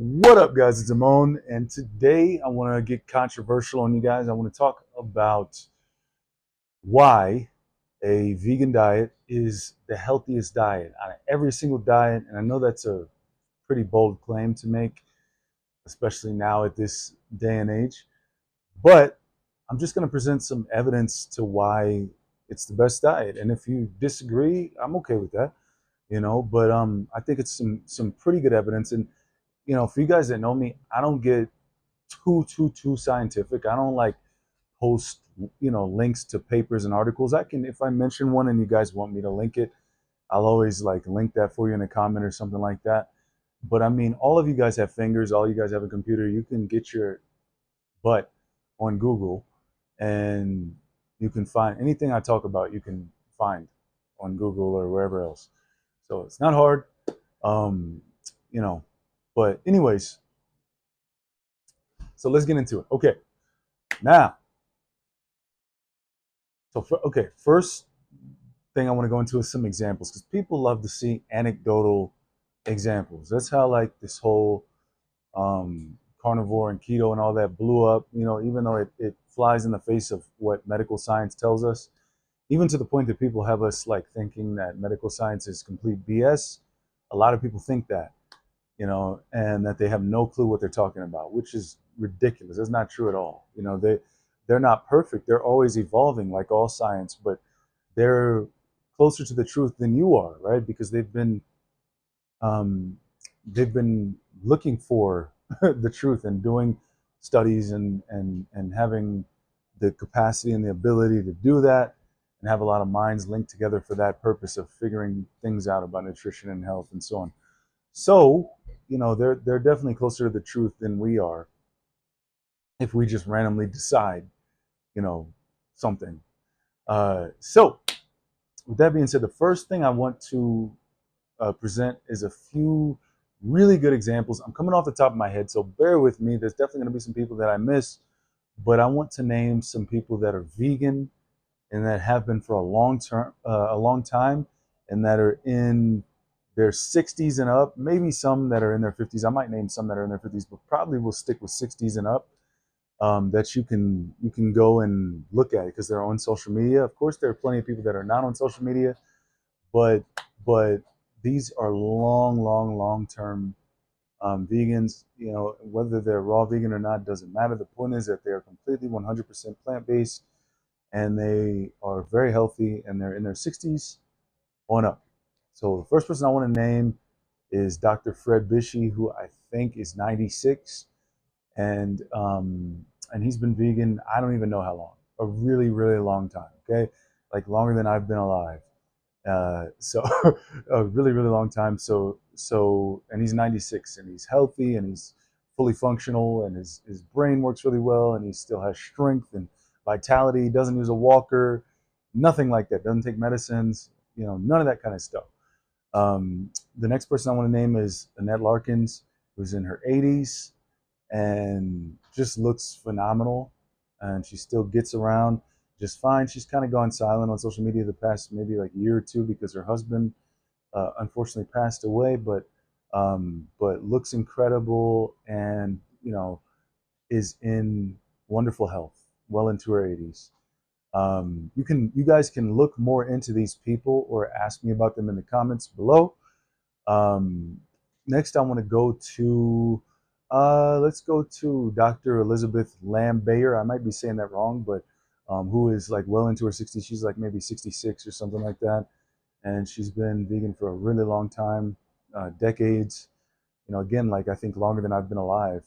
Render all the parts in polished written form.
What up, guys? It's Amon, and today I want to get controversial on you guys. I want to talk about why a vegan diet is the healthiest diet out of every single diet. And I know that's a pretty bold claim to make, especially now at this day and age. But I'm just going to present some evidence to why it's the best diet. And if you disagree, I'm okay with that, But I think it's some pretty good evidence. And for you guys that know me, I don't get too scientific. I don't like post links to papers and articles. I can, if I mention one and you guys want me to link it, I'll always like link that for you in a comment or something like that. But I mean, all of you guys have fingers, all you guys have a computer. You can get your butt on Google and you can find anything I talk about, you can find on Google or wherever else. So it's not hard. Um, you know, but anyways, so let's get into it. Okay. Now, okay, first thing I want to go into is some examples because people love to see anecdotal examples. That's how like this whole carnivore and keto and all that blew up. Even though it flies in the face of what medical science tells us, even to the point that people have us like thinking that medical science is complete BS. A lot of people think that, and that they have no clue what they're talking about, which is ridiculous. That's not true at all. They're not perfect. They're always evolving, like all science, but they're closer to the truth than you are, right? Because um, they've been looking for the truth and doing studies and having the capacity and the ability to do that and have a lot of minds linked together for that purpose of figuring things out about nutrition and health and so on. So, they're definitely closer to the truth than we are if we just randomly decide, you know, something. So, with that being said, the first thing I want to present is a few really good examples. I'm coming off the top of my head, so bear with me. There's definitely going to be some people that I miss, but I want to name some people that are vegan and that have been for a long time, and that are in their 60s and up. Maybe some that are in their 50s. I might name some that are in their 50s, but probably will stick with 60s and up. That you can go and look at it because they're on social media. Of course, there are plenty of people that are not on social media, but but these are long term vegans. Whether they're raw vegan or not doesn't matter. The point is that they are completely 100% plant based, and they are very healthy, and they're in their 60s on up. So the first person I want to name is Dr. Fred Bishy, who I think is 96, and he's been vegan. I don't even know how long. A really long time. Okay, like longer than I've been alive. So a really long time. And he's 96 and he's healthy and he's fully functional and his brain works really well and he still has strength and vitality. He doesn't use a walker, nothing like that. Doesn't take medicines, none of that kind of stuff. The next person I want to name is Annette Larkins, who's in her 80s and just looks phenomenal. And she still gets around just fine. She's kind of gone silent on social media the past maybe like year or two because her husband unfortunately passed away, but looks incredible and is in wonderful health, well into her 80s. You guys can look more into these people or ask me about them in the comments below. Um, Next, I want to go to, let's go to Dr. Elizabeth Lamb Bayer. I might be saying that wrong, but who is like well into her 60s. She's like maybe 66 or something like that. And she's been vegan for a really long time, decades. Again, like I think longer than I've been alive.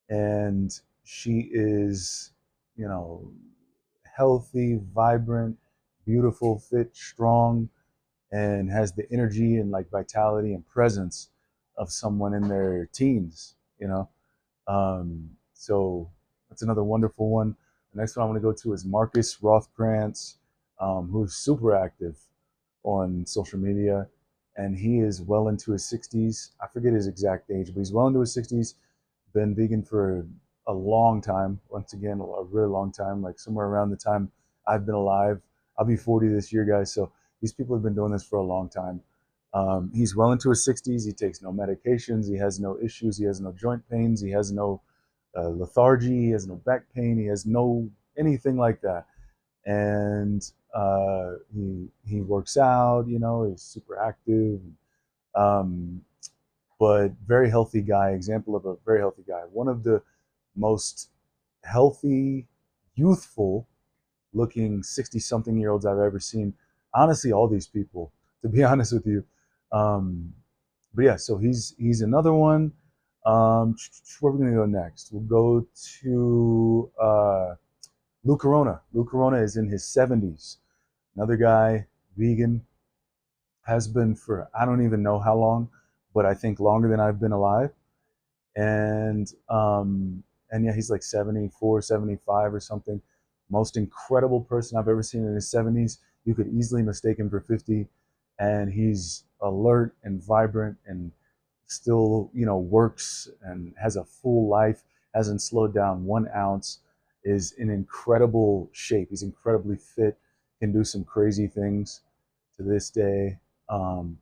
And she is, you know, healthy, vibrant, beautiful, fit, strong, and has the energy and like vitality and presence of someone in their teens. So that's another wonderful one. The next one I want to go to is Marcus Rothkrantz, who's super active on social media, and he is well into his 60s. I forget his exact age, but he's well into his 60s. Been vegan for a long time. Once again, a really long time, like somewhere around the time I've been alive. I'll be 40 this year, guys. So these people have been doing this for a long time. He's well into his 60s. He takes no medications. He has no issues. He has no joint pains. He has no lethargy. He has no back pain. He has no anything like that. And he works out. You know, he's super active. Um, but very healthy guy. Example of a very healthy guy. One of the most healthy, youthful looking 60 something year olds I've ever seen. Honestly, all these people, to be honest with you. Um, but yeah, so he's another one. Where are we gonna go next? We'll go to Lou Corona. Lou Corona is in his 70s. Another guy, vegan, has been for I don't even know how long, but I think longer than I've been alive. And and yeah, he's like 74, 75 or something. Most incredible person I've ever seen in his 70s. You could easily mistake him for 50, and he's alert and vibrant and still, you know, works and has a full life, hasn't slowed down 1 ounce, is in incredible shape. He's incredibly fit, can do some crazy things to this day. Um,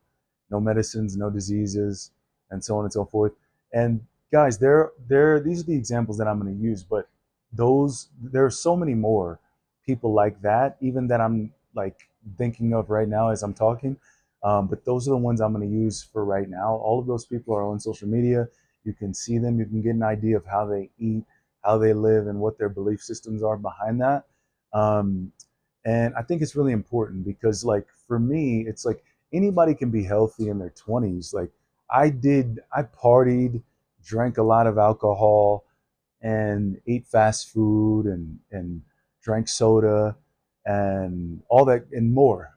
no medicines, no diseases, and so on and so forth. And guys, these are the examples that I'm going to use, but there are so many more people like that, even that I'm like thinking of right now as I'm talking. But those are the ones I'm going to use for right now. All of those people are on social media. You can see them. You can get an idea of how they eat, how they live, and what their belief systems are behind that. Um, and I think it's really important because, like, for me, it's like anybody can be healthy in their 20s. Like, I partied, drank a lot of alcohol, and ate fast food and drank soda and all that and more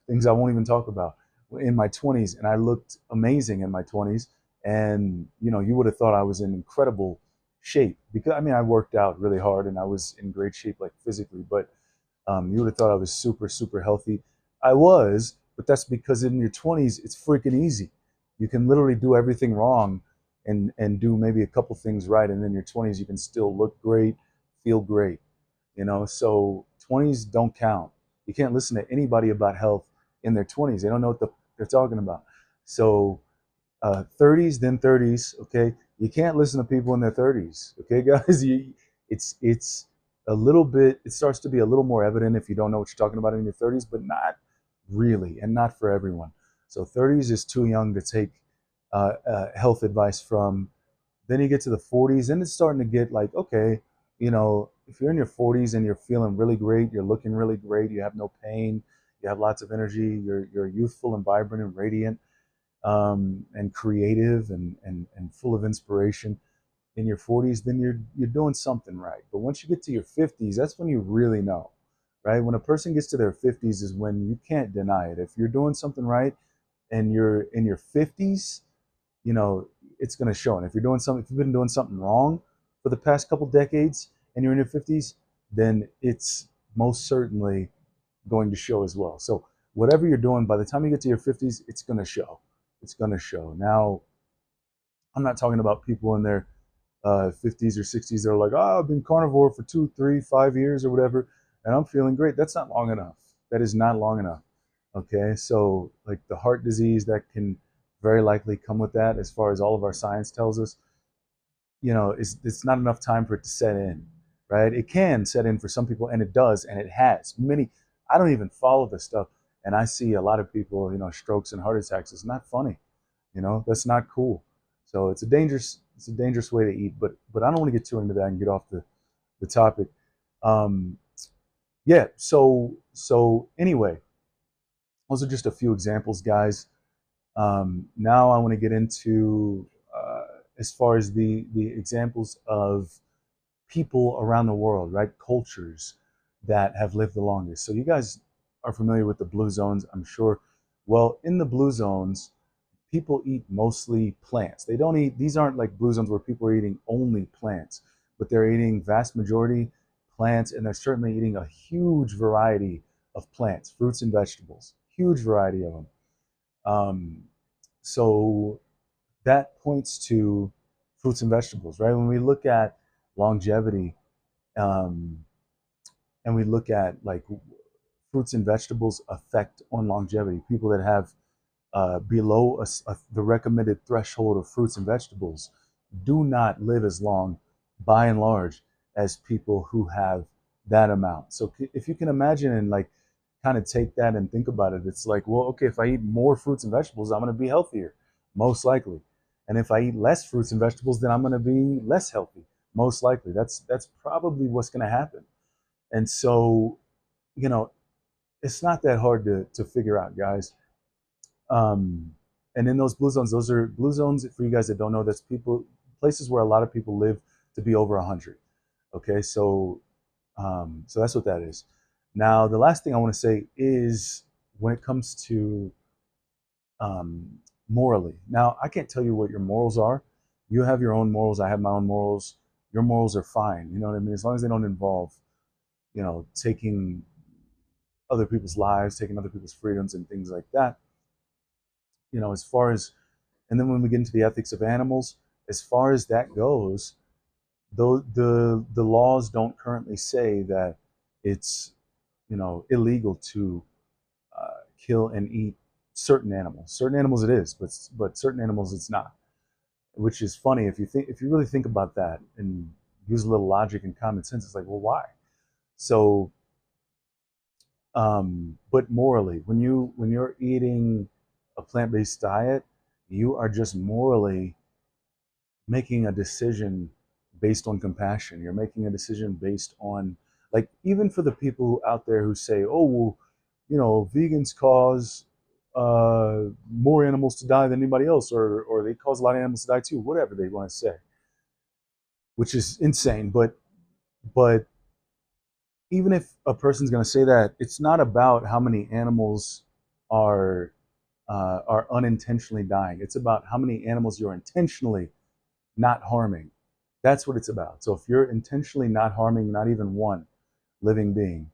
things I won't even talk about in my 20s, and I looked amazing in my 20s. And you know, you would have thought I was in incredible shape because I mean I worked out really hard and I was in great shape like physically, but you would have thought I was super, super healthy. I was, but that's because in your 20s, it's freaking easy. You can literally do everything wrong and do maybe a couple things right. And in your 20s, you can still look great, feel great. You know, so 20s don't count. You can't listen to anybody about health in their 20s. They don't know what they're talking about. So 30s, then 30s. Okay, you can't listen to people in their 30s. Okay, guys, it's a little bit. It starts to be a little more evident if you don't know what you're talking about in your 30s, but not really, and not for everyone. So 30s is too young to take health advice from. Then you get to the 40s, and it's starting to get like, okay, you know, if you're in your 40s and you're feeling really great, you're looking really great, you have no pain, you have lots of energy, you're youthful and vibrant and radiant, and creative and full of inspiration in your 40s, then you're doing something right. But once you get to your 50s, that's when you really know, right? When a person gets to their 50s is when you can't deny it. If you're doing something right and you're in your 50s, you know, it's going to show. And if you're doing something, if you've been doing something wrong for the past couple decades and you're in your 50s, then it's most certainly going to show as well. So whatever you're doing, by the time you get to your 50s, it's going to show. It's going to show. Now, I'm not talking about people in their 50s or 60s that are like, oh, I've been carnivore for 2, 3, 5 years or whatever, and I'm feeling great. That's not long enough. That is not long enough. Okay, so like the heart disease that can very likely come with that, as far as all of our science tells us, you know, it's not enough time for it to set in, right? It can set in for some people, and it does, and it has. Many, I don't even follow this stuff, and I see a lot of people, you know, strokes and heart attacks. It's not funny, you know, that's not cool. So it's a dangerous way to eat. But I don't want to get too into that and get off the topic. Um, yeah. So anyway, those are just a few examples, guys. Now I want to get into as far as the examples of people around the world, right? Cultures that have lived the longest. So you guys are familiar with the blue zones, I'm sure. Well, in the blue zones, people eat mostly plants. They don't eat, these aren't like blue zones where people are eating only plants, but they're eating vast majority plants, and they're certainly eating a huge variety of plants, fruits and vegetables, huge variety of them. Um, so that points to fruits and vegetables, right? When we look at longevity, um, and we look at like fruits and vegetables effect on longevity, people that have below the recommended threshold of fruits and vegetables do not live as long, by and large, as people who have that amount. So if you can imagine and like kind of take that and think about it, it's like, well, okay, if I eat more fruits and vegetables, I'm going to be healthier, most likely. And if I eat less fruits and vegetables, then I'm going to be less healthy, most likely. That's probably what's going to happen. And so, you know, it's not that hard to figure out, guys. Um, and in those blue zones, those are blue zones for you guys that don't know. That's places where a lot of people live to be over 100. Okay, so that's what that is. Now, the last thing I want to say is when it comes to um, morally. Now, I can't tell you what your morals are. You have your own morals. I have my own morals. Your morals are fine. You know what I mean? As long as they don't involve, taking other people's lives, taking other people's freedoms, and things like that. As far as, and then when we get into the ethics of animals, as far as that goes, though the laws don't currently say that it's illegal to kill and eat certain animals. Certain animals it is, but certain animals it's not. Which is funny if you really think about that and use a little logic and common sense. It's like, well, why? So, but morally, when you're eating a plant-based diet, you are just morally making a decision based on compassion. You're making a decision based on, like, even for the people out there who say, oh, well, vegans cause more animals to die than anybody else, or they cause a lot of animals to die too, whatever they want to say, which is insane. But even if a person's going to say that, it's not about how many animals are are unintentionally dying. It's about how many animals you're intentionally not harming. That's what it's about. So if you're intentionally not harming not even one living being,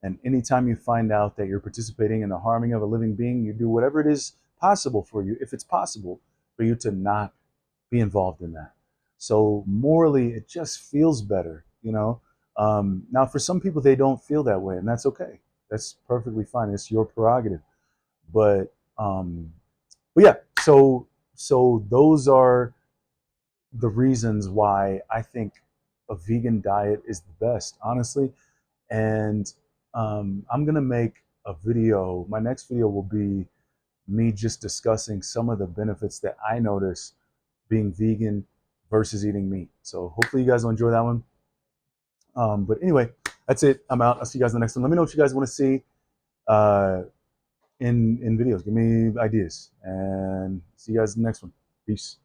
and anytime you find out that you're participating in the harming of a living being, you do whatever it is possible for you, if it's possible, for you to not be involved in that. So morally, it just feels better. Now, for some people, they don't feel that way, and that's okay. That's perfectly fine. It's your prerogative. But um, but yeah, so those are the reasons why I think a vegan diet is the best, honestly. And I'm gonna make a video. My next video will be me just discussing some of the benefits that I notice being vegan versus eating meat. So hopefully you guys will enjoy that one. But anyway, that's it. I'm out. I'll see you guys in the next one. Let me know what you guys want to see uh, in videos. Give me ideas, and see you guys in the next one. Peace.